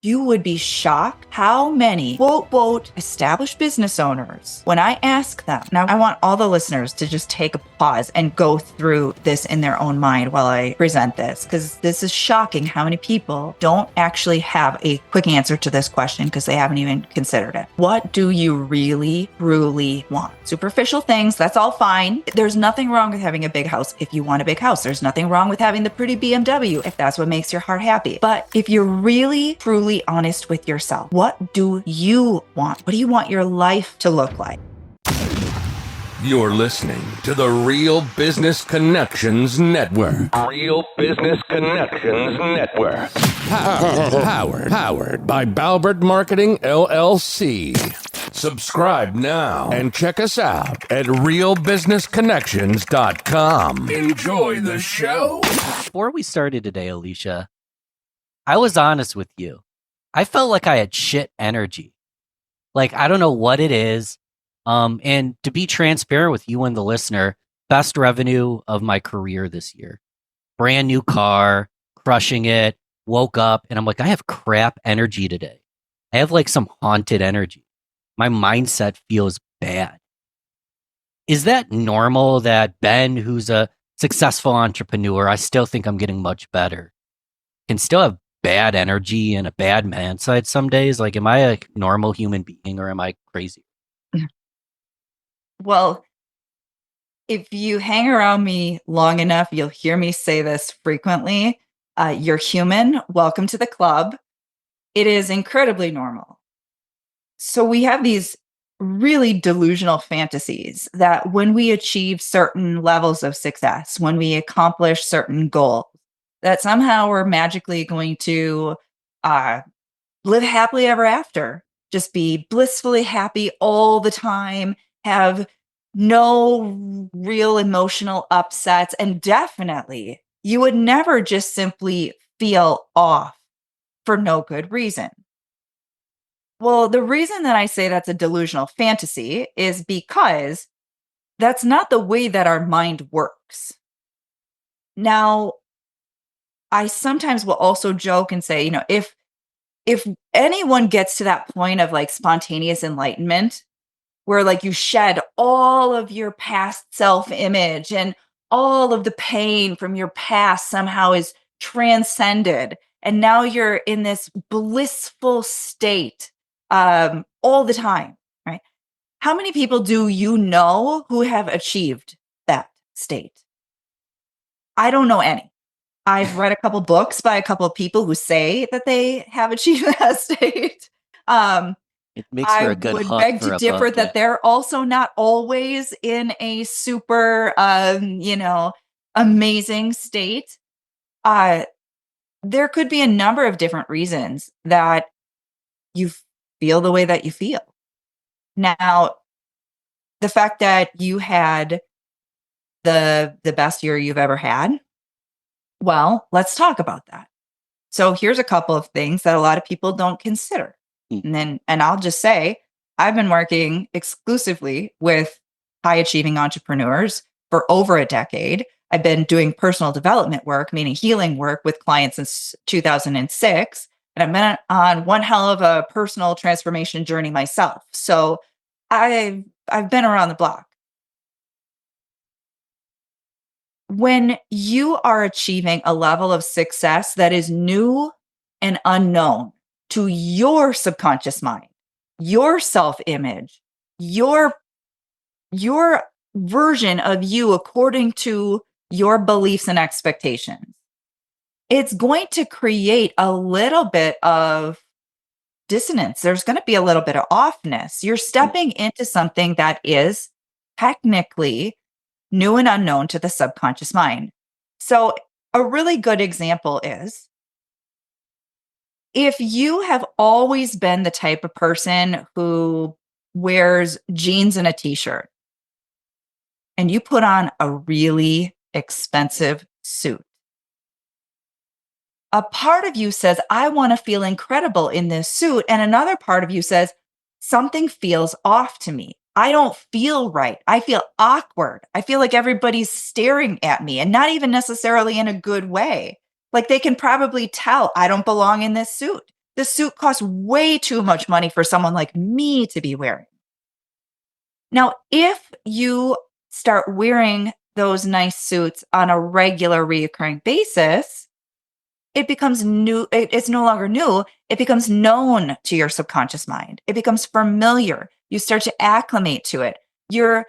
You would be shocked how many quote established business owners, when I ask them, now I want all the listeners to just take a pause and go through this in their own mind while I present this, because this is shocking how many people don't actually have a quick answer to this question because they haven't even considered it. What do you really, truly want? Superficial things, that's all fine. There's nothing wrong with having a big house if you want a big house. There's nothing wrong with having the pretty BMW if that's what makes your heart happy. But if you're really, truly honest with yourself, what do you want? What do you want your life to look like? You're listening to the Real Business Connections Network. Real Business Connections Network. Powered by Balbert Marketing, LLC. Subscribe now and check us out at realbusinessconnections.com. Enjoy the show. Before we started today, Alicia, I was honest with you. I felt like I had shit energy. Like, I don't know what it is. And to be transparent with you and the listener, best revenue of my career this year. Brand new car, crushing it, woke up, and I'm like, I have crap energy today. I have like some haunted energy. My mindset feels bad. Is that normal that Ben, who's a successful entrepreneur, I still think I'm getting much better, can still have bad energy and a bad mindset some days? Like, am I a normal human being or am I crazy? Well, if you hang around me long enough, you'll hear me say this frequently. You're human. Welcome to the club. It is incredibly normal. So we have these really delusional fantasies that when we achieve certain levels of success, when we accomplish certain goals, that somehow we're magically going to live happily ever after, just be blissfully happy all the time, have no real emotional upsets, and definitely you would never just simply feel off for no good reason. Well, the reason that I say that's a delusional fantasy is because that's not the way that our mind works. Now, I sometimes will also joke and say, if anyone gets to that point of like spontaneous enlightenment, where like you shed all of your past self-image and all of the pain from your past somehow is transcended, and now you're in this blissful state all the time, right? How many people do you know who have achieved that state? I don't know any. I've read a couple books by a couple of people who say that they have achieved that state. It makes for I a good would hook beg for to a differ book. that they're also not always in a super, amazing state. There could be a number of different reasons that you feel the way that you feel. Now, the fact that you had the best year you've ever had, well, let's talk about that. So here's a couple of things that a lot of people don't consider. And I'll just say, I've been working exclusively with high achieving entrepreneurs for over a decade. I've been doing personal development work, meaning healing work with clients since 2006. And I've been on one hell of a personal transformation journey myself. So I've been around the block. When you are achieving a level of success that is new and unknown to your subconscious mind, your self-image, your version of you according to your beliefs and expectations, it's going to create a little bit of dissonance. There's going to be a little bit of offness. You're stepping into something that is technically new and unknown to the subconscious mind. So a really good example is, if you have always been the type of person who wears jeans and a t-shirt, and you put on a really expensive suit, a part of you says, I want to feel incredible in this suit. And another part of you says, something feels off to me. I don't feel right. I feel awkward. I feel like everybody's staring at me, and not even necessarily in a good way. Like they can probably tell I don't belong in this suit. The suit costs way too much money for someone like me to be wearing. Now, if you start wearing those nice suits on a regular reoccurring basis, it becomes new. It's no longer new. It becomes known to your subconscious mind. It becomes familiar. You start to acclimate to it. Your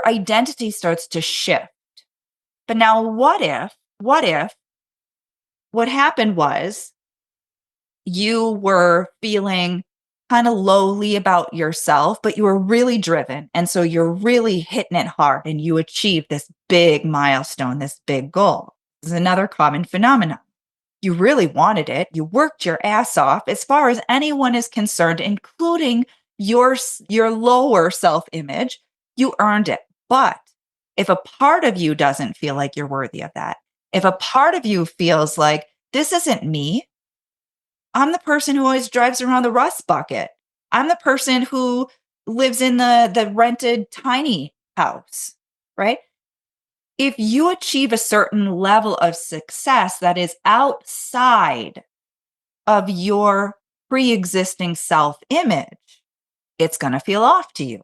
identity starts to shift. But now what happened was you were feeling kind of lowly about yourself, but you were really driven. And so you're really hitting it hard and you achieve this big milestone, this big goal. This is another common phenomenon. You really wanted it. You worked your ass off as far as anyone is concerned, including your lower self-image. You earned it. But if a part of you doesn't feel like you're worthy of that, if a part of you feels like this isn't me, I'm the person who always drives around the rust bucket. I'm the person who lives in the rented tiny house, right? If you achieve a certain level of success that is outside of your pre-existing self-image, it's going to feel off to you.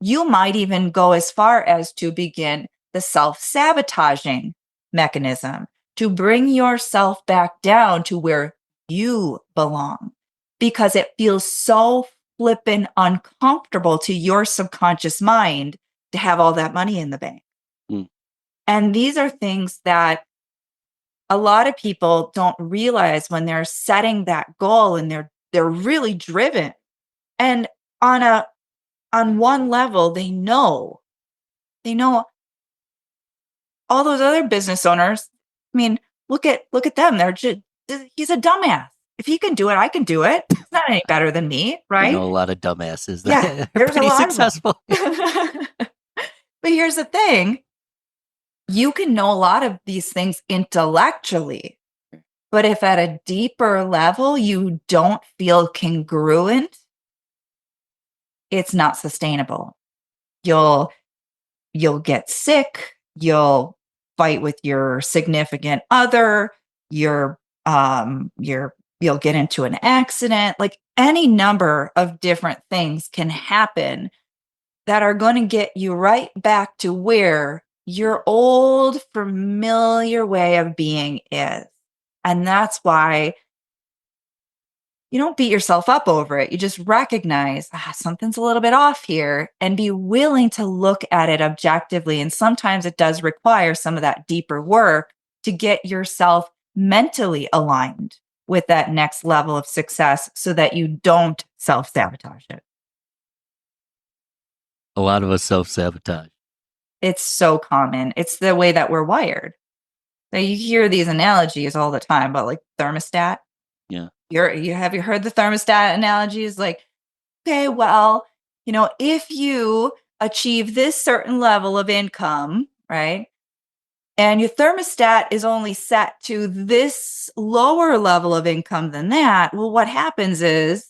You might even go as far as to begin the self-sabotaging mechanism to bring yourself back down to where you belong because it feels so flippin' uncomfortable to your subconscious mind to have all that money in the bank. Mm. And these are things that a lot of people don't realize when they're setting that goal and they're really driven. And on one level, they know all those other business owners. I mean, look at them. He's a dumbass. If he can do it, I can do it. It's not any better than me, I right? know a lot of dumbasses Yeah, that are there's a pretty lot successful. of them. But here's the thing. You can know a lot of these things intellectually, but if at a deeper level you don't feel congruent, it's not sustainable. You'll get sick, you'll fight with your significant other, you'll get into an accident, like any number of different things can happen that are going to get you right back to where your old familiar way of being is. And that's why you don't beat yourself up over it. You just recognize something's a little bit off here and be willing to look at it objectively. And sometimes it does require some of that deeper work to get yourself mentally aligned with that next level of success so that you don't self-sabotage it. A lot of us self-sabotage. It's so common. It's the way that we're wired. So you hear these analogies all the time about like thermostat. Yeah. Have you heard the thermostat analogies? Like, okay, well, if you achieve this certain level of income, right? And your thermostat is only set to this lower level of income than that. Well, what happens is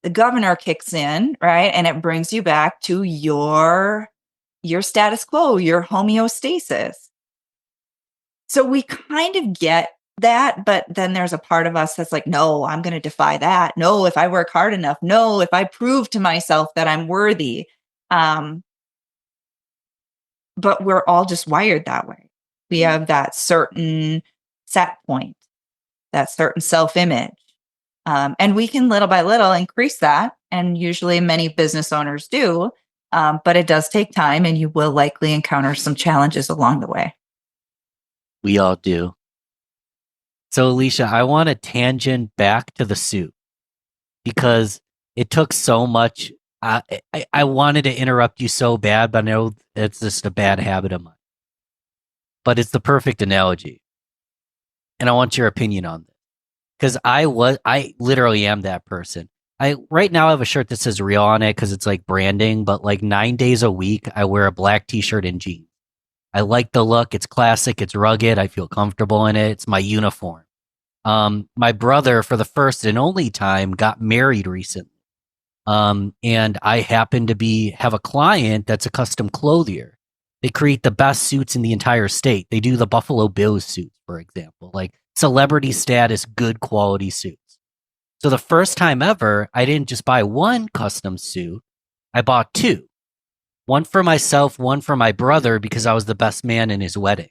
the governor kicks in, right? And it brings you back to your status quo, your homeostasis. So we kind of get that, but then there's a part of us that's like, no, I'm going to defy that. No, if I work hard enough. No, if I prove to myself that I'm worthy. But we're all just wired that way. We have that certain set point, that certain self-image. And we can little by little increase that. And usually many business owners do. But it does take time and you will likely encounter some challenges along the way. We all do. So, Alicia, I want to tangent back to the suit because it took so much. I wanted to interrupt you so bad, but I know it's just a bad habit of mine. But it's the perfect analogy. And I want your opinion on this. Because I literally am that person. Right now I have a shirt that says real on it because it's like branding, but like 9 days a week, I wear a black t-shirt and jeans. I like the look. It's classic. It's rugged. I feel comfortable in it. It's my uniform. My brother, for the first and only time, got married recently. And I happen to have a client that's a custom clothier. They create the best suits in the entire state. They do the Buffalo Bills suits, for example, like celebrity status, good quality suits. So the first time ever, I didn't just buy one custom suit, I bought two. One for myself, one for my brother because I was the best man in his wedding.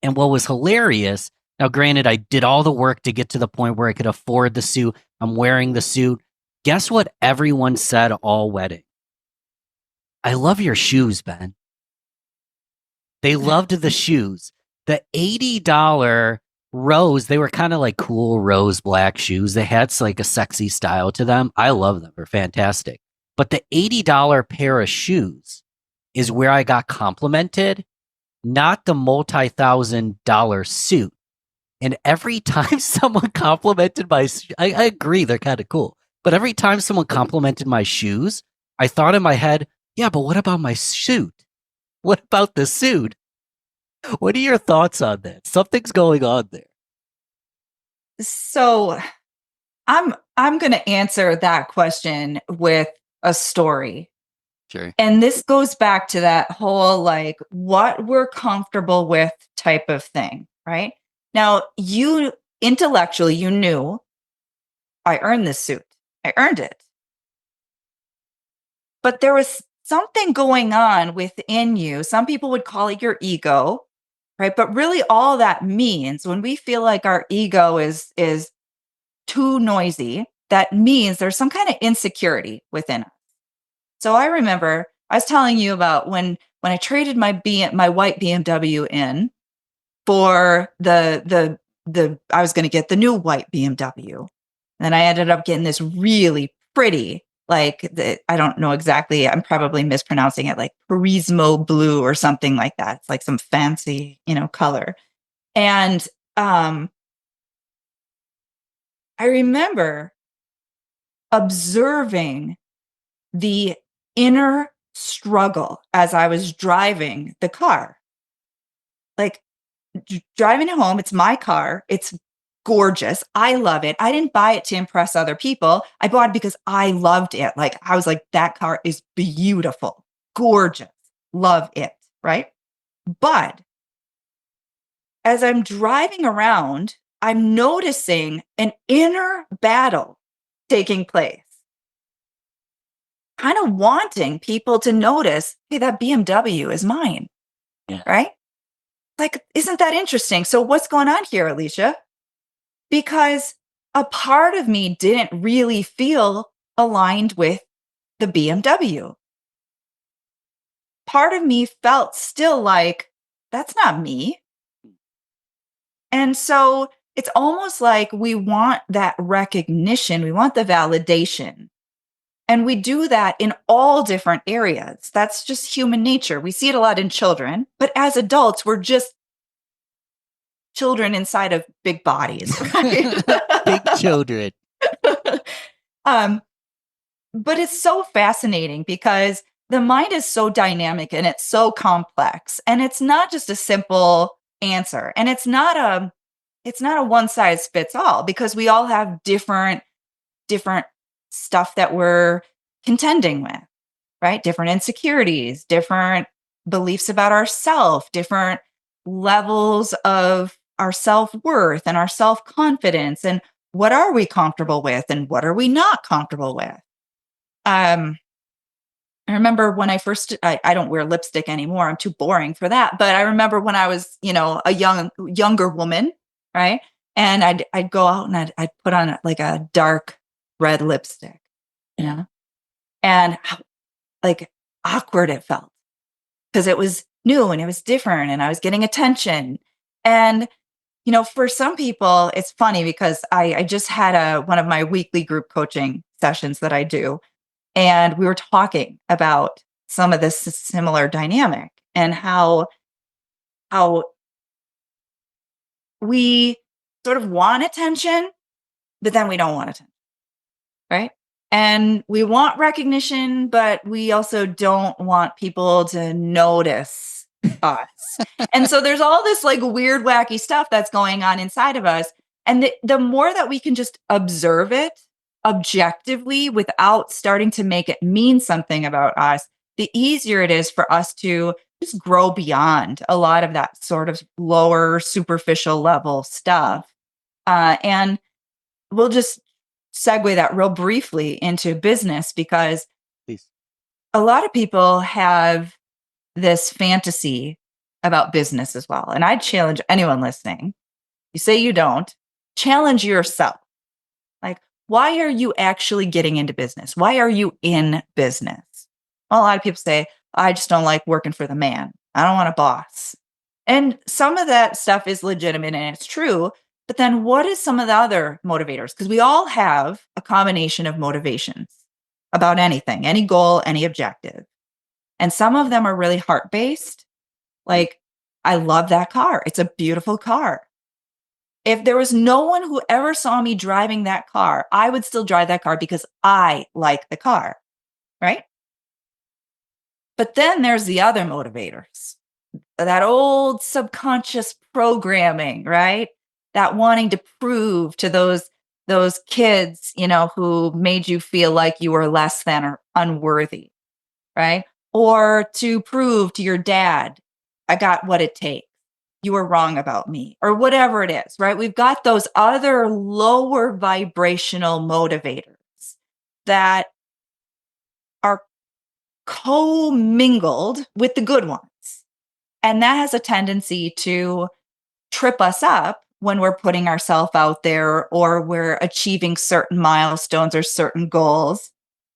And what was hilarious, now granted, I did all the work to get to the point where I could afford the suit. I'm wearing the suit. Guess what everyone said all wedding? I love your shoes, Ben. They loved the shoes. The $80 rose, they were kind of like cool rose black shoes. They had like a sexy style to them. I love them. They're fantastic. But the $80 pair of shoes is where I got complimented, not the multi-thousand-dollar suit. And every time someone complimented I agree, they're kind of cool. But every time someone complimented my shoes, I thought in my head, yeah, but what about my suit? What about the suit? What are your thoughts on that? Something's going on there. So I'm going to answer that question with a story. Sure. And this goes back to that whole like what we're comfortable with type of thing, right? Now, you intellectually, you knew I earned this suit. I earned it. But there was something going on within you. Some people would call it your ego, right? But really all that means when we feel like our ego is too noisy, that means there's some kind of insecurity within us. So I remember I was telling you about when I traded my white BMW in for the I was going to get the new white BMW. And I ended up getting this really pretty, I don't know exactly, I'm probably mispronouncing it, like Turismo blue or something like that. It's like some fancy, color. And I remember observing the inner struggle as I was driving the car. Like driving it home, it's my car. It's gorgeous. I love it. I didn't buy it to impress other people. I bought it because I loved it. Like I was like, that car is beautiful, gorgeous, love it. Right. But as I'm driving around, I'm noticing an inner battle taking place, kind of wanting people to notice, hey, that BMW is mine. Yeah. Right. Like, isn't that interesting? So what's going on here, Alicia? Because a part of me didn't really feel aligned with the BMW. Part of me felt still like, that's not me. And so it's almost like we want that recognition, we want the validation. And we do that in all different areas. That's just human nature. We see it a lot in children, but as adults, we're just children inside of big bodies, right? Big children. um, but it's so fascinating because the mind is so dynamic and it's so complex, and it's not just a simple answer, and it's not a one size fits all, because we all have different stuff that we're contending with, right? Different insecurities, different beliefs about ourselves, different levels of our self-worth and our self-confidence, and what are we comfortable with and what are we not comfortable with. I remember when I don't wear lipstick anymore. I'm too boring for that. But I remember when I was, a younger woman, right? And I'd go out and I'd put on like a dark red lipstick, and how, like, awkward it felt because it was new and it was different and I was getting attention. And, for some people, it's funny because I just had one of my weekly group coaching sessions that I do. And we were talking about some of this similar dynamic and how we sort of want attention, but then we don't want attention, right? And we want recognition, but we also don't want people to notice us. And so there's all this like weird, wacky stuff that's going on inside of us. And the more that we can just observe it objectively without starting to make it mean something about us, the easier it is for us to just grow beyond a lot of that sort of lower superficial level stuff. And we'll just segue that real briefly into business, because Please. a lot of people have this fantasy about business as well. And I'd challenge anyone listening. You say you don't, challenge yourself. Like, why are you actually getting into business? Why are you in business? Well, a lot of people say, I just don't like working for the man. I don't want a boss. And some of that stuff is legitimate and it's true. But then what is some of the other motivators? Because we all have a combination of motivations about anything, any goal, any objective. And some of them are really heart based. Like, I love that car. It's a beautiful car. If there was no one who ever saw me driving that car, I would still drive that car because I like the car, right? But then there's the other motivators, that old subconscious programming, right? That wanting to prove to those kids, who made you feel like you were less than or unworthy, right? Or to prove to your dad, I got what it takes. You were wrong about me, or whatever it is, right? We've got those other lower vibrational motivators that are co-mingled with the good ones. And that has a tendency to trip us up when we're putting ourselves out there or we're achieving certain milestones or certain goals.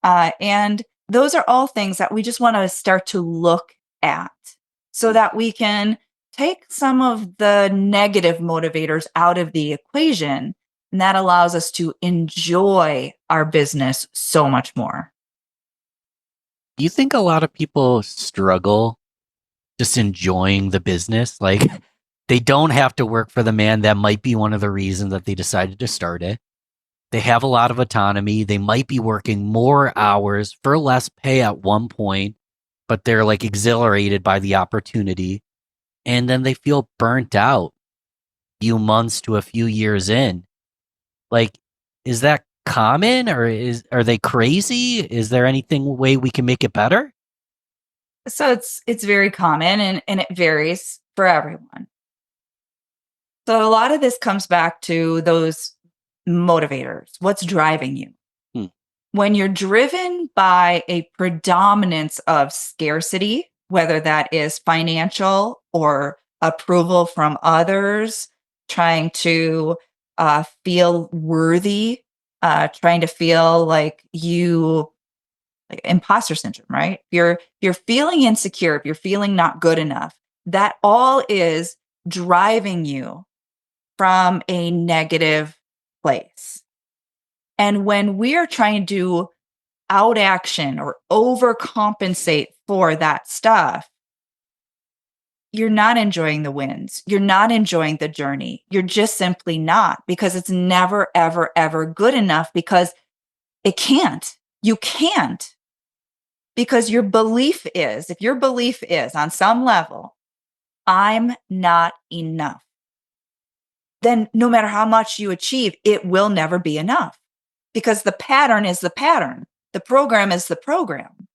And those are all things that we just want to start to look at so that we can take some of the negative motivators out of the equation. And that allows us to enjoy our business so much more. Do you think a lot of people struggle just enjoying the business? Like, they don't have to work for the man. That might be one of the reasons that they decided to start it. They have a lot of autonomy. They might be working more hours for less pay at one point, but they're like exhilarated by the opportunity. And then they feel burnt out a few months to a few years in. Like, is that common, or are they crazy? Is there anything way we can make it better? So it's very common and it varies for everyone. So a lot of this comes back to those motivators. What's driving you? Hmm. When you're driven by a predominance of scarcity, whether that is financial or approval from others, trying to feel worthy, trying to feel like like imposter syndrome, right? If you're feeling insecure, if you're feeling not good enough, that all is driving you from a negative place. And when we're trying to out action or overcompensate for that stuff, you're not enjoying the wins. You're not enjoying the journey. You're just simply not, because it's never, ever, ever good enough, because it can't. You can't. Because if your belief is on some level, I'm not enough, then no matter how much you achieve, it will never be enough, because the pattern is the pattern. The program is the program.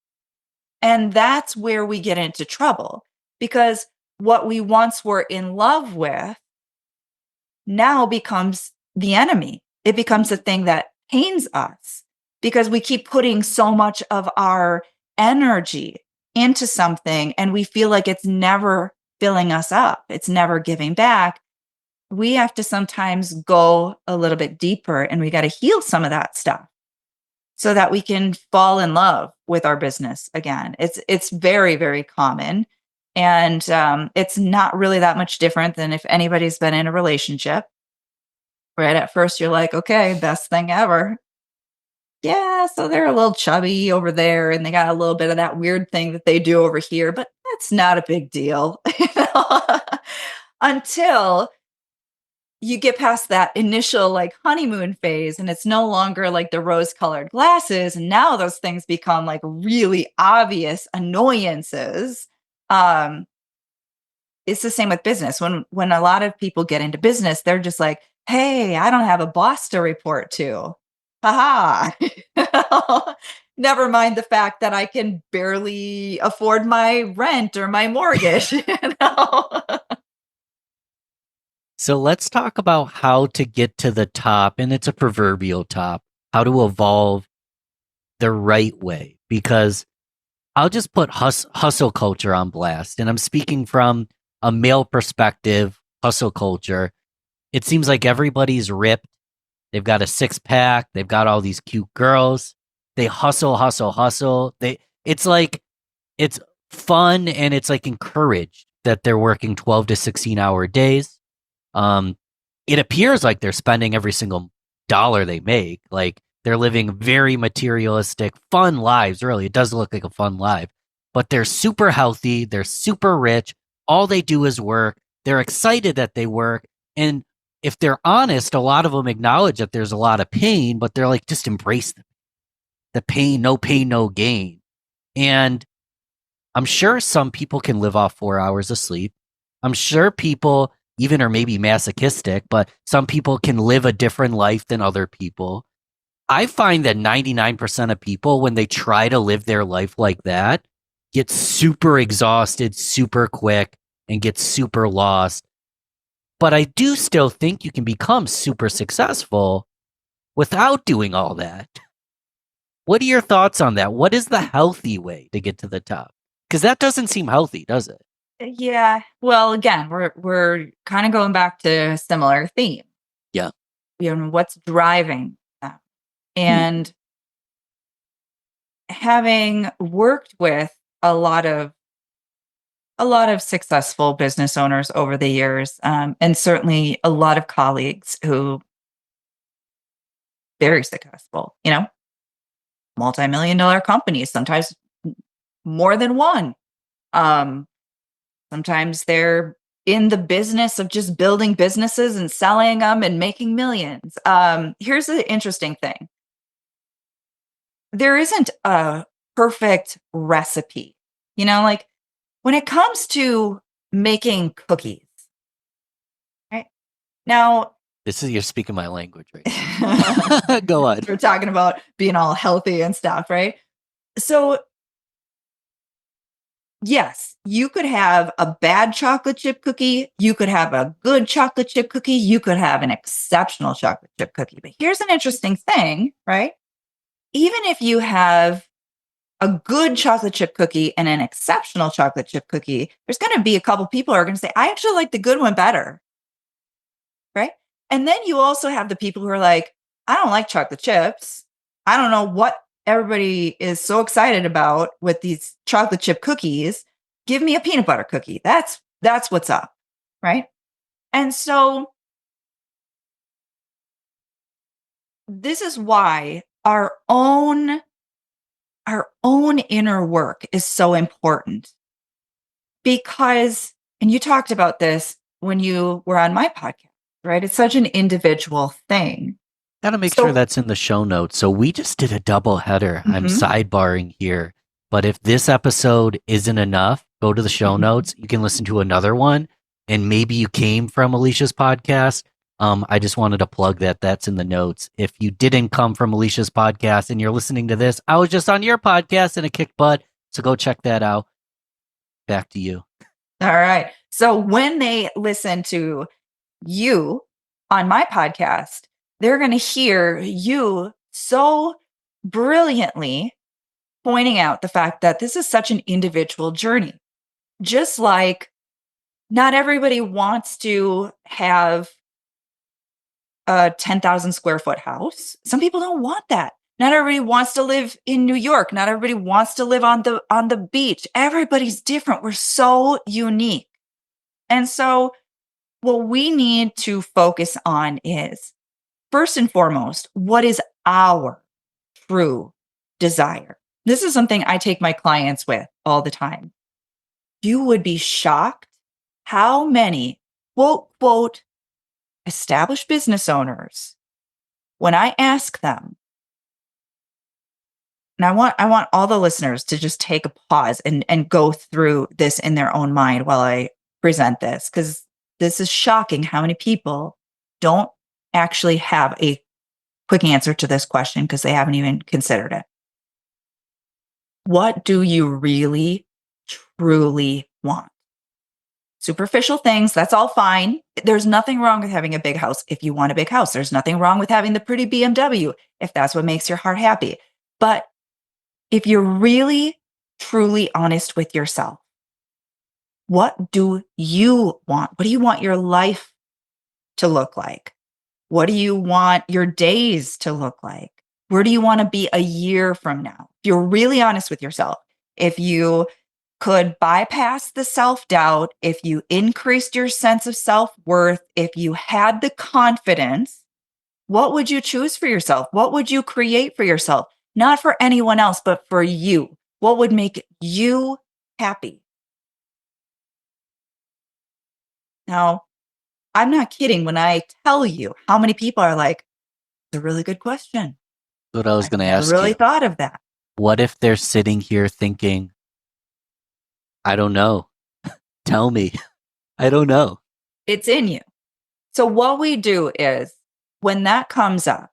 And that's where we get into trouble, because what we once were in love with now becomes the enemy. It becomes the thing that pains us, because we keep putting so much of our energy into something and we feel like it's never filling us up. It's never giving back. We have to sometimes go a little bit deeper, and we got to heal some of that stuff so that we can fall in love with our business again. It's very, very common. And it's not really that much different than if anybody's been in a relationship, right? At first, you're like, okay, best thing ever. Yeah, so they're a little chubby over there and they got a little bit of that weird thing that they do over here, but that's not a big deal. Until you get past that initial like honeymoon phase, and it's no longer like the rose colored glasses. And now those things become like really obvious annoyances. Um, it's the same with business. When a lot of people get into business, they're just like, hey, I don't have a boss to report to. Haha. Never mind the fact that I can barely afford my rent or my mortgage. So let's talk about how to get to the top, and it's a proverbial top. how to evolve the right way, because I'll just put hustle culture on blast. And I'm speaking from a male perspective, hustle culture. It seems like everybody's ripped. They've got a six pack. They've got all these cute girls. They hustle, hustle, hustle. It's like, it's fun and it's like encouraged that they're working 12 to 16-hour days. Um, it appears like they're spending every single dollar they make. Like they're living very materialistic, fun lives. Really, it does look like a fun life, but they're super healthy. They're super rich. All they do is work. They're excited that they work. And if they're honest, a lot of them acknowledge that there's a lot of pain, but they're like, just embrace the pain, no gain. And I'm sure some people can live off 4 hours of sleep. I'm sure people even are maybe masochistic, but some people can live a different life than other people. I find that 99% of people, when they try to live their life like that, get super exhausted super quick and get super lost. But I do still think you can become super successful without doing all that. What are your thoughts on that? What is the healthy way to get to the top? Because that doesn't seem healthy, does it? Yeah. Well, again, we're kind of going back to a similar theme. Yeah. What's driving them? And having worked with a lot of successful business owners over the years, and certainly a lot of colleagues who very successful, multi-million-dollar companies, sometimes more than one. Um, Sometimes they're in the business of just building businesses and selling them and making millions. Here's the interesting thing. There isn't a perfect recipe. Like when it comes to making cookies, right? Now, You're speaking my language right now. Go on. we're talking about being all healthy and stuff, right? So yes, you could have a bad chocolate chip cookie. You could have a good chocolate chip cookie. You could have an exceptional chocolate chip cookie. But here's an interesting thing, right? Even if you have a good chocolate chip cookie and an exceptional chocolate chip cookie, there's going to be a couple people who are going to say, I actually like the good one better, right? And then you also have the people who are like, I don't like chocolate chips. I don't know what everybody is so excited about with these chocolate chip cookies. Give me a peanut butter cookie. That's what's up, right? And so this is why our own inner work is so important. Because, and you talked about this when you were on my podcast, right? It's such an individual thing. Gotta make So- sure that's in the show notes. So we just did a double header. I'm sidebarring here. But if this episode isn't enough, go to the show notes. You can listen to another one. And maybe you came from Alicia's podcast. I just wanted to plug that. That's in the notes. If you didn't come from Alicia's podcast and you're listening to this, I was just on your podcast and it kicked butt. So go check that out. Back to you. All right. So when they listen to you on my podcast, they're going to hear you so brilliantly pointing out the fact that this is such an individual journey. Just like not everybody wants to have a 10,000 square foot house. Some people don't want that. Not everybody wants to live in New York. Not everybody wants to live on the beach. Everybody's different. We're so unique. And so what we need to focus on is, first and foremost, what is our true desire? This is something I take my clients with all the time. You would be shocked how many quote established business owners, when I ask them, and I want all the listeners to just take a pause and go through this in their own mind while I present this, because this is shocking how many people don't actually have a quick answer to this question because they haven't even considered it. What do you really, truly want? superficial things. That's all fine. There's nothing wrong with having a big house if you want a big house. There's nothing wrong with having the pretty BMW if that's what makes your heart happy. But if you're really, truly honest with yourself, what do you want? What do you want your life to look like? What do you want your days to look like? Where do you want to be a year from now? If you're really honest with yourself, if you could bypass the self-doubt, if you increased your sense of self-worth, if you had the confidence, what would you choose for yourself? What would you create for yourself? Not for anyone else, but for you. What would make you happy? Now, I'm not kidding when I tell you how many people are like, it's a really good question. What I was I've going to never ask really you. thought of that. What if they're sitting here thinking, I don't know. Tell me. I don't know. It's in you. So what we do is when that comes up,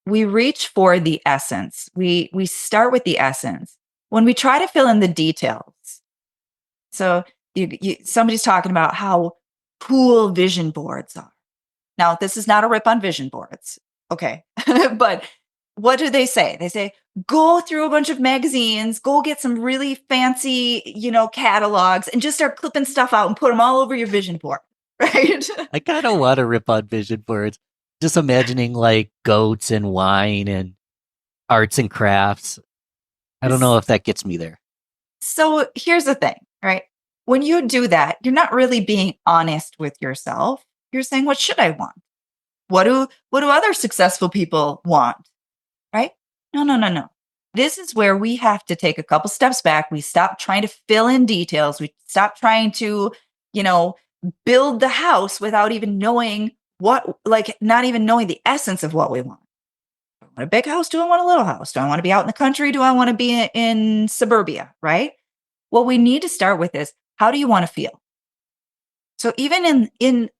we reach for the essence. We start with the essence. When we try to fill in the details. So somebody's talking about how cool vision boards are. Now, this is not a rip on vision boards. Okay. But what do they say? They say, go through a bunch of magazines, go get some really fancy, catalogs and just start clipping stuff out and put them all over your vision board. Right. I kind of want to rip on vision boards. Just imagining like goats and wine and arts and crafts. I don't know if that gets me there. So here's the thing, right? When you do that, you're not really being honest with yourself. You're saying, what should I want? What do other successful people want? Right? No. This is where we have to take a couple steps back. We stop trying to fill in details. We stop trying to, build the house without even knowing not even knowing the essence of what we want. Do I want a big house? Do I want a little house? Do I want to be out in the country? Do I want to be in suburbia? Right? What we need to start with is, how do you want to feel? So even in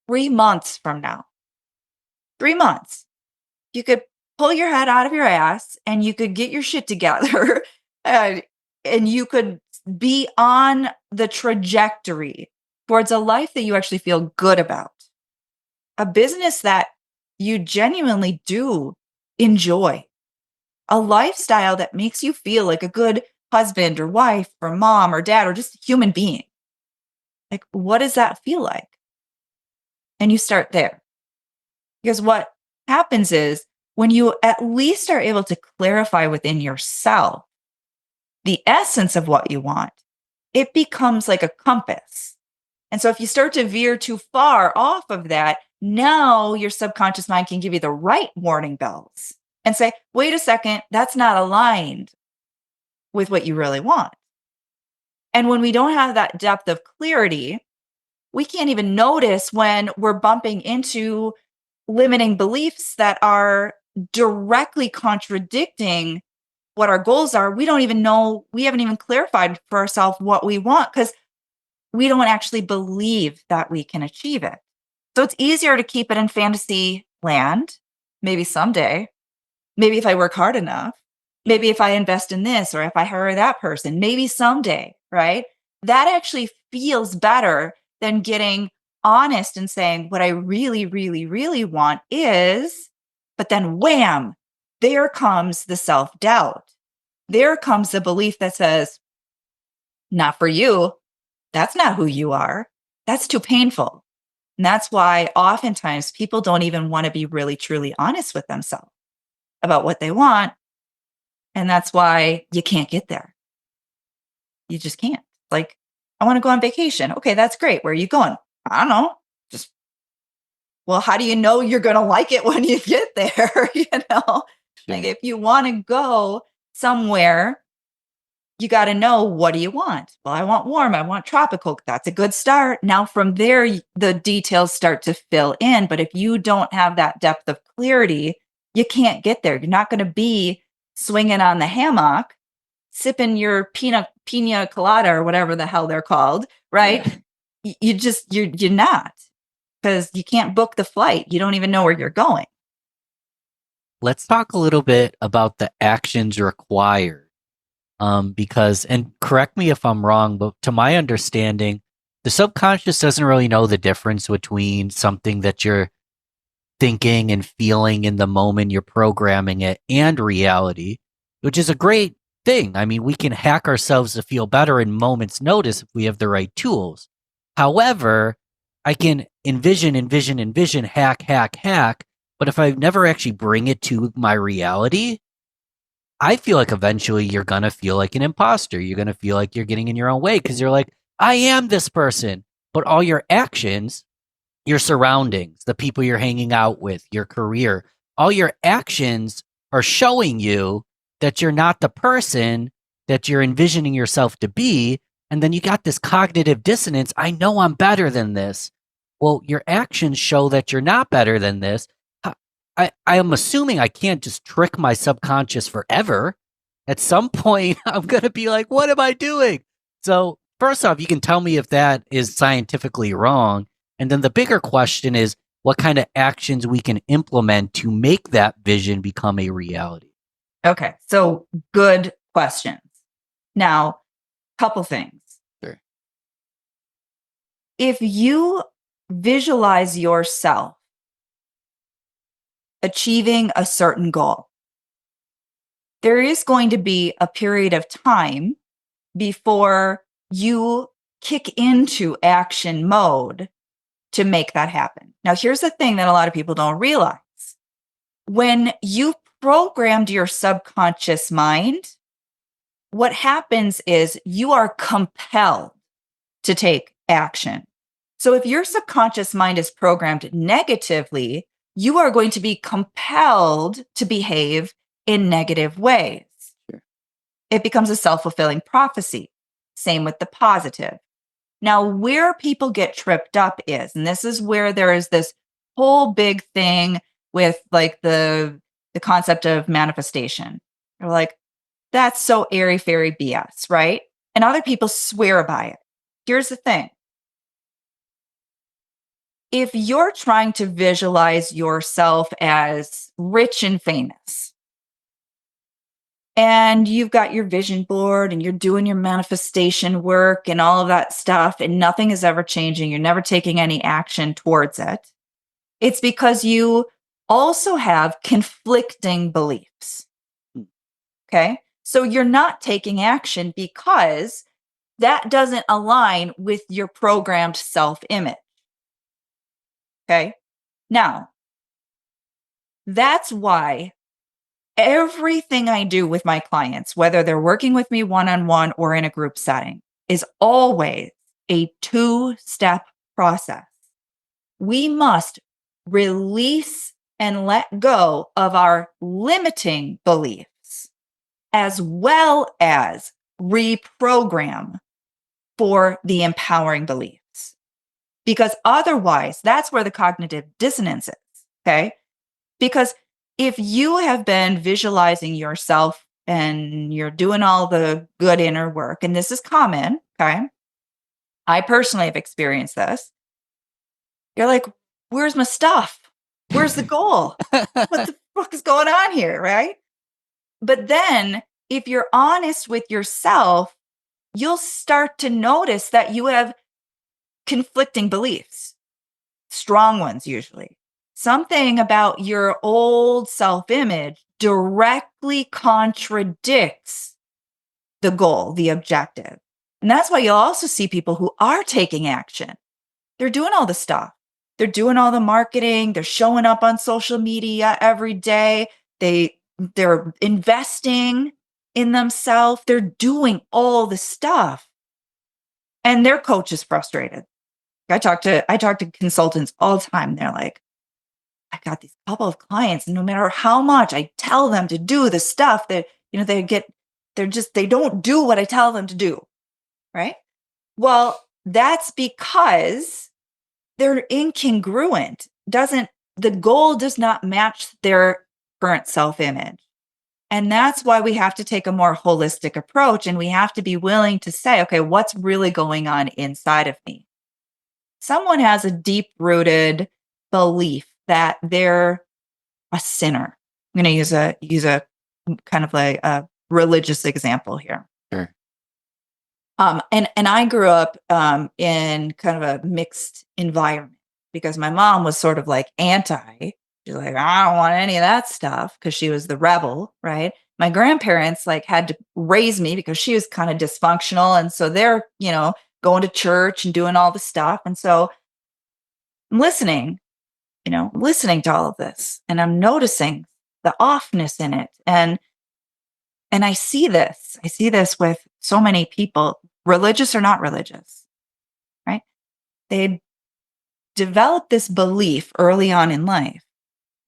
3 months from now, 3 months, you could pull your head out of your ass and you could get your shit together and you could be on the trajectory towards a life that you actually feel good about, a business that you genuinely do enjoy, a lifestyle that makes you feel like a good husband or wife or mom or dad or just a human being. Like, what does that feel like? And you start there. Because what happens is when you at least are able to clarify within yourself the essence of what you want, it becomes like a compass. And so if you start to veer too far off of that, now your subconscious mind can give you the right warning bells and say, wait a second, that's not aligned with what you really want. And when we don't have that depth of clarity, we can't even notice when we're bumping into limiting beliefs that are directly contradicting what our goals are. We don't even know, we haven't even clarified for ourselves what we want because we don't actually believe that we can achieve it. So it's easier to keep it in fantasy land, maybe someday, maybe if I work hard enough, maybe if I invest in this or if I hire that person, maybe someday, right? That actually feels better than getting honest and saying what I really, really, really want is, but then wham, there comes the self-doubt. There comes the belief that says, not for you. That's not who you are. That's too painful. And that's why oftentimes people don't even want to be really, truly honest with themselves about what they want. And that's why you can't get there. You just can't. Like, I want to go on vacation. Okay, that's great. Where are you going? I don't know. Just, well, how do you know you're going to like it when you get there? Like if you want to go somewhere, you got to know, what do you want? Well, I want warm. I want tropical. That's a good start. Now from there, the details start to fill in. But if you don't have that depth of clarity, you can't get there. You're not going to be swinging on the hammock, sipping your pina colada or whatever the hell they're called, right? Yeah. You're not, because you can't book the flight. You don't even know where you're going. Let's talk a little bit about the actions required. Because, and correct me if I'm wrong, but to my understanding, The subconscious doesn't really know the difference between something that you're thinking and feeling in the moment you're programming it and reality, which is a great thing. I mean, we can hack ourselves to feel better in moments' notice if we have the right tools. However, I can envision, hack. But if I never actually bring it to my reality, I feel like eventually you're going to feel like an imposter. You're going to feel like you're getting in your own way because you're like, I am this person. But all your actions, your surroundings, the people you're hanging out with, your career, all your actions are showing you that you're not the person that you're envisioning yourself to be. And then you got this cognitive dissonance. I know I'm better than this. Well, your actions show that you're not better than this. I am assuming I can't just trick my subconscious forever. At some point, I'm going to be like, what am I doing? So, first off, you can tell me if that is scientifically wrong. And then the bigger question is what kind of actions we can implement to make that vision become a reality. Okay. So good questions. Now, couple things. Sure. If you visualize yourself achieving a certain goal, there is going to be a period of time before you kick into action mode to make that happen. Now, here's the thing that a lot of people don't realize. When you programmed your subconscious mind, what happens is you are compelled to take action. So if your subconscious mind is programmed negatively, you are going to be compelled to behave in negative ways. Sure. It becomes a self-fulfilling prophecy. Same with the positive. Now, where people get tripped up is, and this is where there is this whole big thing with like the concept of manifestation. They're like, that's so airy-fairy BS, right? And other people swear by it. Here's the thing. If you're trying to visualize yourself as rich and famous, and you've got your vision board and you're doing your manifestation work and all of that stuff, and nothing is ever changing, you're never taking any action towards it, it's because you also have conflicting beliefs. Okay. So you're not taking action because that doesn't align with your programmed self image. Okay. Now, that's why everything I do with my clients, whether they're working with me one on one or in a group setting, is always a two-step process. We must release and let go of our limiting beliefs, as well as reprogram for the empowering beliefs. Because otherwise, that's where the cognitive dissonance is. Okay. Because if you have been visualizing yourself and you're doing all the good inner work, and this is common, okay? I personally have experienced this. You're like, where's my stuff? Where's the goal? What the fuck is going on here, right? But then if you're honest with yourself, you'll start to notice that you have conflicting beliefs, strong ones usually. Something about your old self-image directly contradicts the goal, the objective. And that's why you'll also see people who are taking action. They're doing all the stuff. They're doing all the marketing. They're showing up on social media every day. They're investing in themselves. They're doing all the stuff. And their coach is frustrated. I talk to consultants all the time. They're like, I got these couple of clients, and no matter how much I tell them to do the stuff that, they don't do what I tell them to do. Right. Well, that's because they're incongruent. The goal does not match their current self-image. And that's why we have to take a more holistic approach, and we have to be willing to say, okay, what's really going on inside of me? Someone has a deep-rooted belief that they're a sinner. I'm going to use a kind of like a religious example here. Sure. And I grew up in kind of a mixed environment because my mom was sort of like anti. She's like, I don't want any of that stuff because she was the rebel, right? My grandparents like had to raise me because she was kind of dysfunctional, and so they're going to church and doing all the stuff, and so I'm listening to all of this, and I'm noticing the offness in it, and I see this with so many people, religious or not religious, right? They develop this belief early on in life.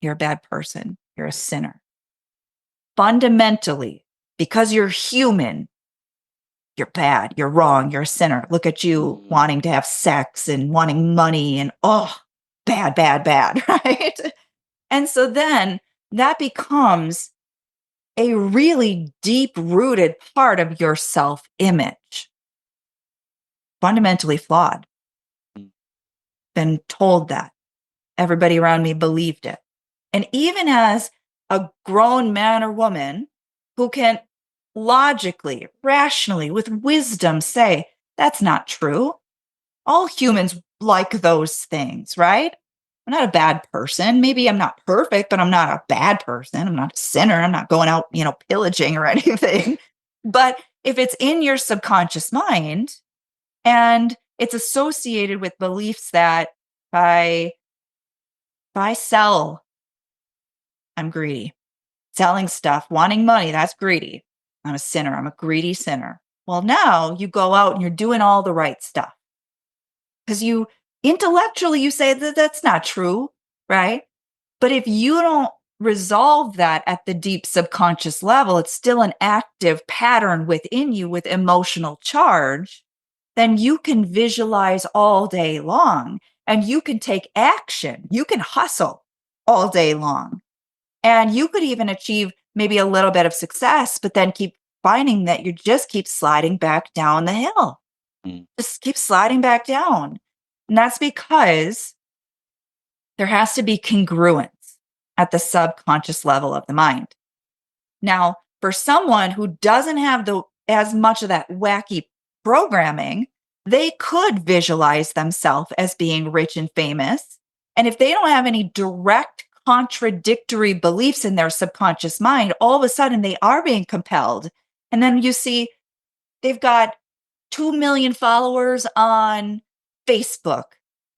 You're a bad person. You're a sinner. Fundamentally, because you're human, you're bad. You're wrong. You're a sinner. Look at you wanting to have sex and wanting money and, oh, bad, bad, bad, right? And so then that becomes a really deep rooted part of your self image, fundamentally flawed. Been told that. Everybody around me believed it. And even as a grown man or woman who can logically, rationally, with wisdom say, that's not true. All humans like those things, right? I'm not a bad person. Maybe I'm not perfect, but I'm not a bad person. I'm not a sinner. I'm not going out, pillaging or anything. But if it's in your subconscious mind and it's associated with beliefs that if I sell, I'm greedy. Selling stuff, wanting money, that's greedy. I'm a sinner. I'm a greedy sinner. Well, now you go out and you're doing all the right stuff because you intellectually you say that that's not true, right? But if you don't resolve that at the deep subconscious level, it's still an active pattern within you with emotional charge, then you can visualize all day long and you can take action. You can hustle all day long. And you could even achieve maybe a little bit of success, but then keep finding that you just keep sliding back down the hill. Just keep sliding back down. And that's because there has to be congruence at the subconscious level of the mind. Now, for someone who doesn't have as much of that wacky programming, they could visualize themselves as being rich and famous. And if they don't have any direct contradictory beliefs in their subconscious mind, all of a sudden they are being compelled. And then you see they've got 2 million followers on Facebook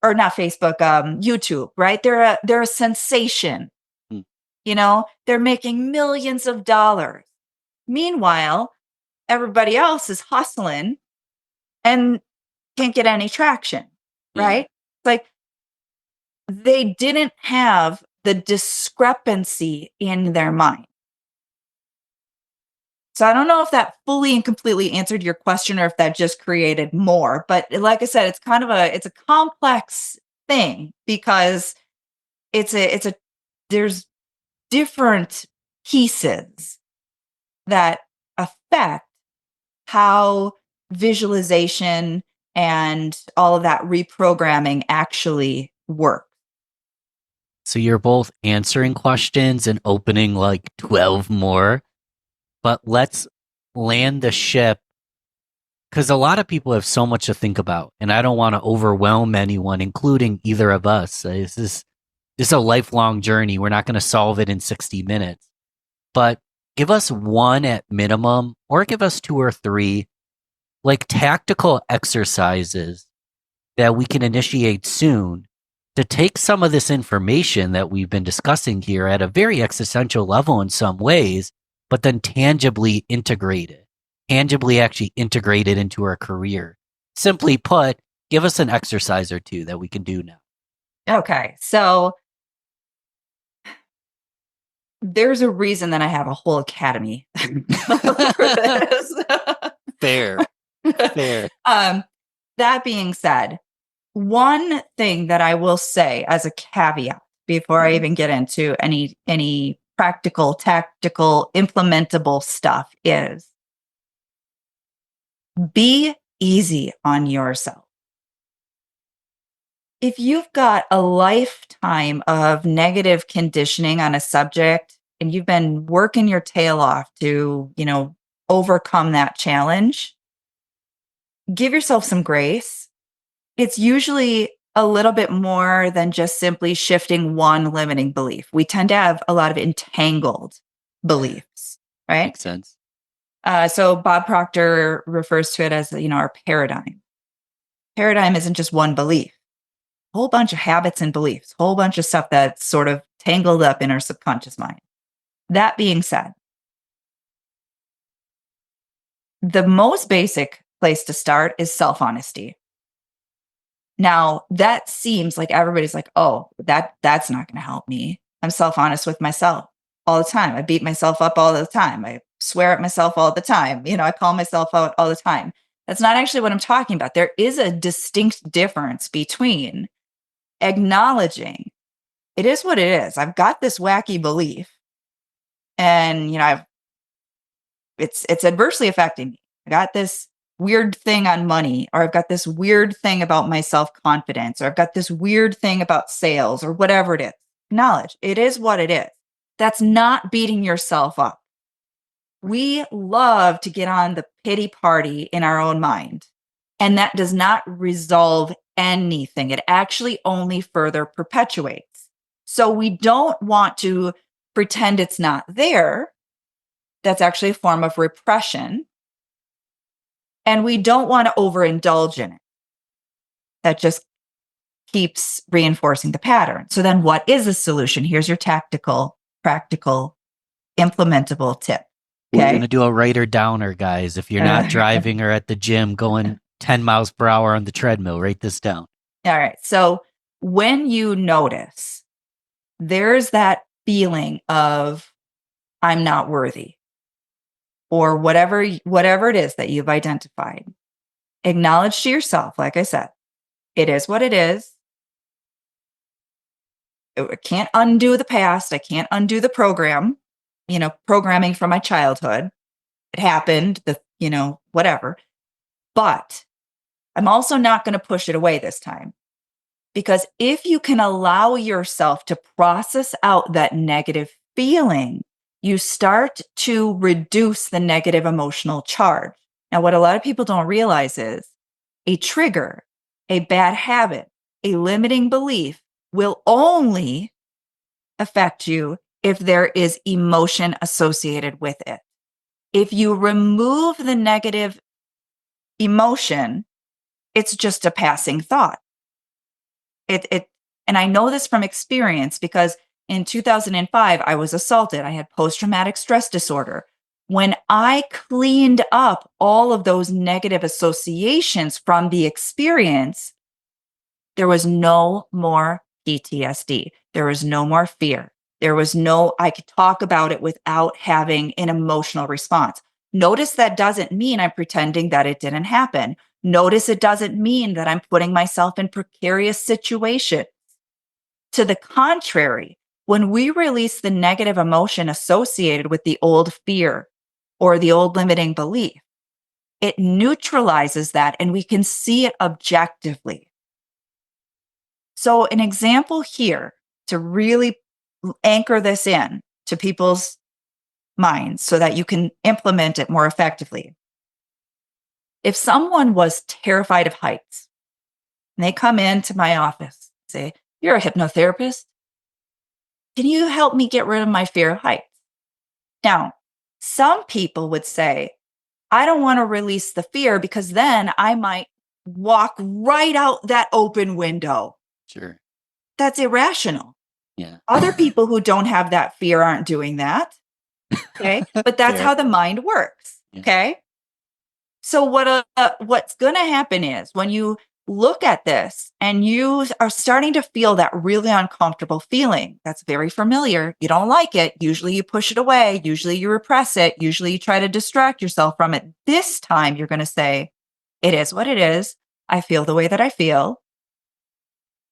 or not Facebook, YouTube, right? They're a sensation. They're making millions of dollars. Meanwhile, everybody else is hustling and can't get any traction, right? Like they didn't have the discrepancy in their mind. So I don't know if that fully and completely answered your question or if that just created more, but like I said, it's a complex thing because there's different pieces that affect how visualization and all of that reprogramming actually work. So you're both answering questions and opening like 12 more, but let's land the ship because a lot of people have so much to think about, and I don't want to overwhelm anyone, including either of us. This is a lifelong journey. We're not going to solve it in 60 minutes, but give us one at minimum, or give us two or three, like tactical exercises that we can initiate soon to take some of this information that we've been discussing here at a very existential level in some ways, but then tangibly actually integrate it into our career. Simply put, give us an exercise or two that we can do now. Okay. So there's a reason that I have a whole academy for this. Fair. That being said, one thing that I will say as a caveat before I even get into any practical, tactical, implementable stuff is be easy on yourself. If you've got a lifetime of negative conditioning on a subject and you've been working your tail off to, overcome that challenge, give yourself some grace. It's usually a little bit more than just simply shifting one limiting belief. We tend to have a lot of entangled beliefs, right? Makes sense. So Bob Proctor refers to it as, our paradigm. Paradigm isn't just one belief, a whole bunch of habits and beliefs, a whole bunch of stuff that's sort of tangled up in our subconscious mind. That being said, the most basic place to start is self-honesty. Now, that seems like everybody's like, oh, that's not going to help me. I'm self-honest with myself all the time. I beat myself up all the time. I swear at myself all the time. I call myself out all the time. That's not actually what I'm talking about. There is a distinct difference between acknowledging it is what it is. I've got this wacky belief and, it's adversely affecting me. I got this weird thing on money, or I've got this weird thing about my self-confidence, or I've got this weird thing about sales, or whatever it is. Acknowledge it is what it is. That's not beating yourself up. We love to get on the pity party in our own mind, and that does not resolve anything. It actually only further perpetuates. So we don't want to pretend it's not there. That's actually a form of repression. And we don't want to overindulge in it. That just keeps reinforcing the pattern. So then what is the solution? Here's your tactical, practical, implementable tip. We're going to do a writer downer, guys. If you're not driving or at the gym going 10 miles per hour on the treadmill, write this down. All right. So when you notice there's that feeling of I'm not worthy, or whatever it is that you've identified, acknowledge to yourself, like I said, it is what it is. I can't undo the past. I can't undo the programming from my childhood. It happened, whatever. But I'm also not going to push it away this time. Because if you can allow yourself to process out that negative feeling, you start to reduce the negative emotional charge. Now, what a lot of people don't realize is a trigger, a bad habit, a limiting belief will only affect you if there is emotion associated with it. If you remove the negative emotion, it's just a passing thought. And I know this from experience because in 2005, I was assaulted. I had post-traumatic stress disorder. When I cleaned up all of those negative associations from the experience, there was no more PTSD. There was no more fear. I could talk about it without having an emotional response. Notice that doesn't mean I'm pretending that it didn't happen. Notice it doesn't mean that I'm putting myself in precarious situations. To the contrary, when we release the negative emotion associated with the old fear or the old limiting belief, it neutralizes that and we can see it objectively. So an example here to really anchor this in to people's minds so that you can implement it more effectively. If someone was terrified of heights and they come into my office and say, "You're a hypnotherapist. Can you help me get rid of my fear of heights?" Now, some people would say, I don't want to release the fear because then I might walk right out that open window. Sure. That's irrational. Yeah. Other people who don't have that fear aren't doing that. Okay. But that's Fair. how the mind works. Yeah. Okay. So what's going to happen is when you look at this and you are starting to feel that really uncomfortable feeling, that's very familiar. You don't like it. Usually you push it away. Usually you repress it. Usually you try to distract yourself from it. This time you're going to say, it is what it is. I feel the way that I feel.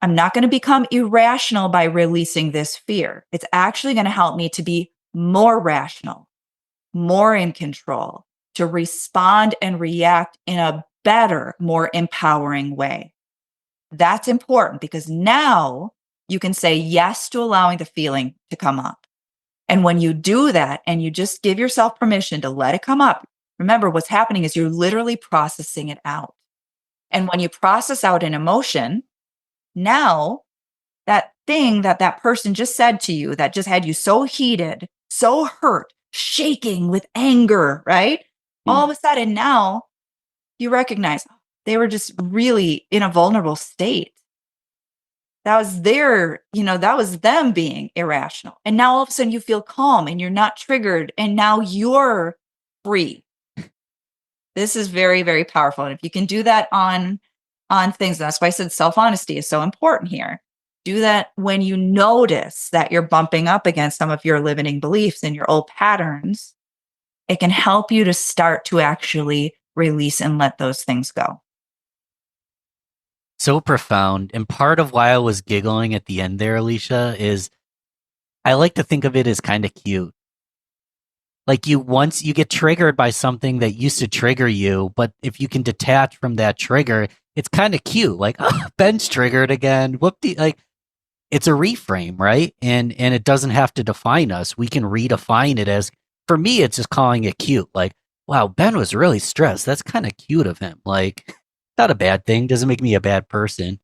I'm not going to become irrational by releasing this fear. It's actually going to help me to be more rational, more in control, to respond and react in a better, more empowering way. That's important because now you can say yes to allowing the feeling to come up. And when you do that and you just give yourself permission to let it come up, remember what's happening is you're literally processing it out. And when you process out an emotion, now that thing that that person just said to you that just had you so heated, so hurt, shaking with anger, right? All of a sudden now you recognize they were just really in a vulnerable state. That was that was them being irrational. And now all of a sudden you feel calm and you're not triggered and now you're free. This is very, very powerful. And if you can do that on things, and that's why I said self-honesty is so important here. Do that when you notice that you're bumping up against some of your limiting beliefs and your old patterns. It can help you to start to actually release and let those things go. So profound. And part of why I was giggling at the end there, Alicia, is I like to think of it as kind of cute. Like once you get triggered by something that used to trigger you, but if you can detach from that trigger, it's kind of cute. Like, oh, Ben's triggered again. Whoop-de, like it's a reframe, right? And it doesn't have to define us. We can redefine it as, for me, it's just calling it cute. Like, wow, Ben was really stressed. That's kind of cute of him. Like, not a bad thing. Doesn't make me a bad person.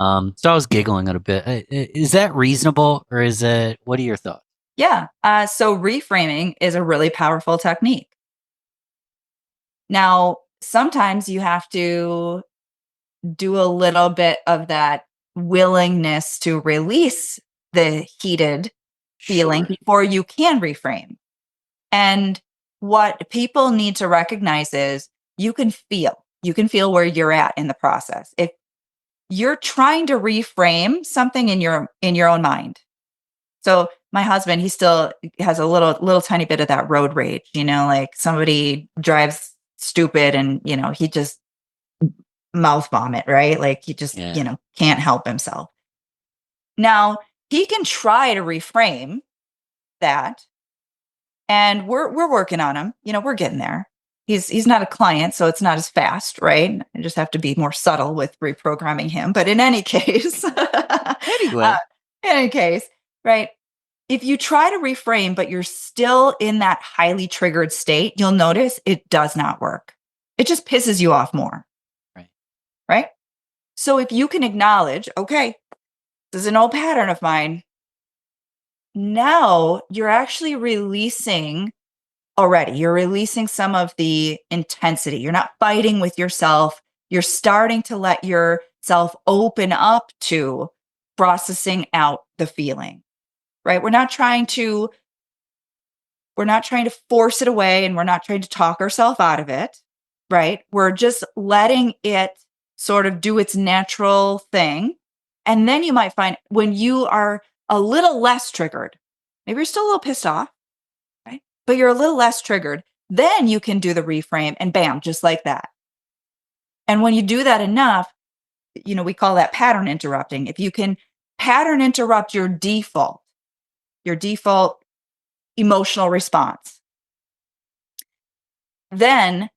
So I was giggling a bit. Is that reasonable, or is it? What are your thoughts? Yeah. So reframing is a really powerful technique. Now, sometimes you have to do a little bit of that willingness to release the heated feeling before you can reframe. And what people need to recognize is you can feel where you're at in the process. If you're trying to reframe something in your own mind. So my husband, he still has a little tiny bit of that road rage, like somebody drives stupid and, he just mouth vomit, right? Like he just, Yeah. can't help himself. Now, he can try to reframe that, and we're working on him. We're getting there. He's not a client, so it's not as fast, right? I just have to be more subtle with reprogramming him. But in any case, Anyway, in any case, right? If you try to reframe, but you're still in that highly triggered state, you'll notice it does not work. It just pisses you off more. right. Right? So if you can acknowledge, okay, this is an old pattern of mine. Now you're actually releasing already. You're releasing some of the intensity. You're not fighting with yourself. You're starting to let yourself open up to processing out the feeling. Right? We're not trying to force it away, and we're not trying to talk ourselves out of it, right? We're just letting it sort of do its natural thing. And then you might find when you are a little less triggered, maybe you're still a little pissed off, right? But you're a little less triggered, then you can do the reframe and bam, just like that. And when you do that enough, we call that pattern interrupting. If you can pattern interrupt your default emotional response, then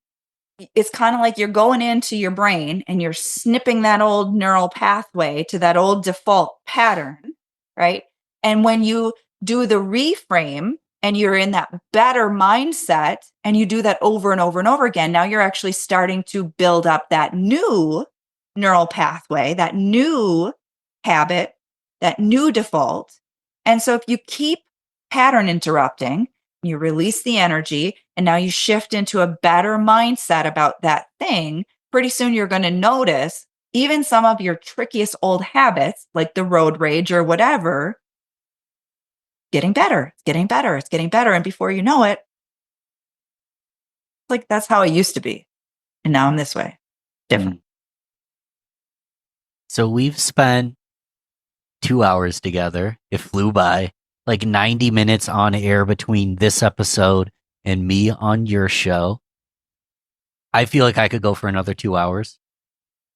it's kind of like you're going into your brain and you're snipping that old neural pathway to that old default pattern, right? And when you do the reframe and you're in that better mindset and you do that over and over and over again, now you're actually starting to build up that new neural pathway, that new habit, that new default. And so if you keep pattern interrupting, you release the energy, and now you shift into a better mindset about that thing, pretty soon you're going to notice even some of your trickiest old habits, like the road rage or whatever, getting better. It's getting better. It's getting better. And before you know it, like that's how I used to be. And now I'm this way. Different. So we've spent 2 hours together. It flew by. Like 90 minutes on air between this episode and me on your show. I feel like I could go for another 2 hours.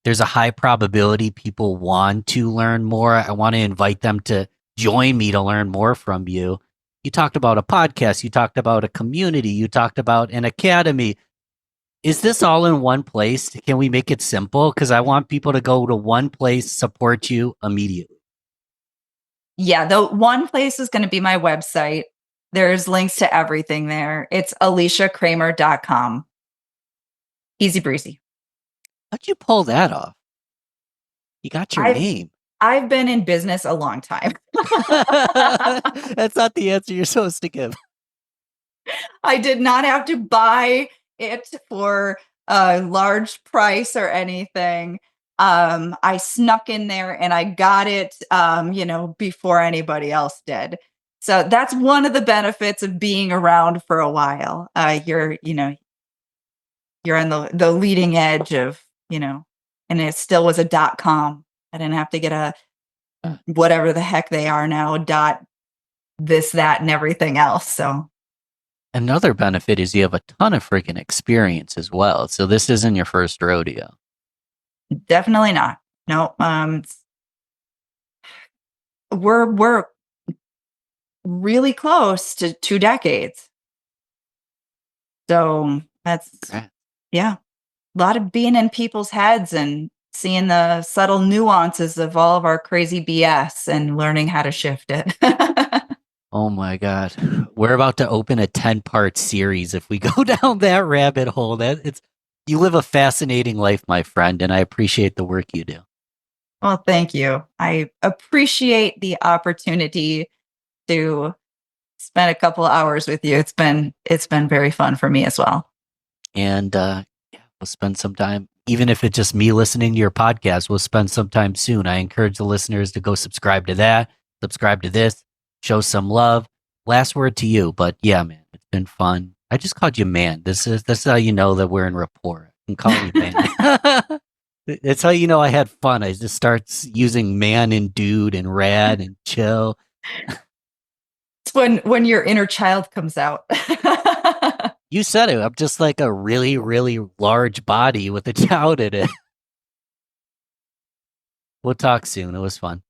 There's a high probability people want to learn more. I want to invite them to join me to learn more from you. You talked about a podcast. You talked about a community. You talked about an academy. Is this all in one place? Can we make it simple? Because I want people to go to one place, support you immediately. Yeah, the one place is going to be my website. There's links to everything there. It's aliciacramer.com. Easy breezy. How'd you pull that off? You got your I've name. I've been in business a long time. That's not the answer you're supposed to give. I did not have to buy it for a large price or anything. I snuck in there and I got it, before anybody else did. So that's one of the benefits of being around for a while. You're on the leading edge of, and it still was a .com. I didn't have to get a whatever the heck they are now, dot this, that, and everything else. So Another benefit is you have a ton of freaking experience as well. So this isn't your first rodeo. definitely not. No, we're really close to 2 decades. So that's Congrats. yeah, a lot of being in people's heads and seeing the subtle nuances of all of our crazy BS and learning how to shift it. Oh my God. We're about to open a 10-part series if we go down that rabbit hole. You live a fascinating life, my friend, and I appreciate the work you do. Well, thank you. I appreciate the opportunity to spend a couple of hours with you. It's been very fun for me as well. And yeah, we'll spend some time, even if it's just me listening to your podcast, we'll spend some time soon. I encourage the listeners to go subscribe to that, subscribe to this, show some love. Last word to you, but yeah, man, it's been fun. I just called you man. This is how you know that we're in rapport. You can call me man. It's how you know I had fun. I just start using man and dude and rad and chill. It's when your inner child comes out. You said it. I'm just like a really, really large body with a child in it. We'll talk soon. It was fun.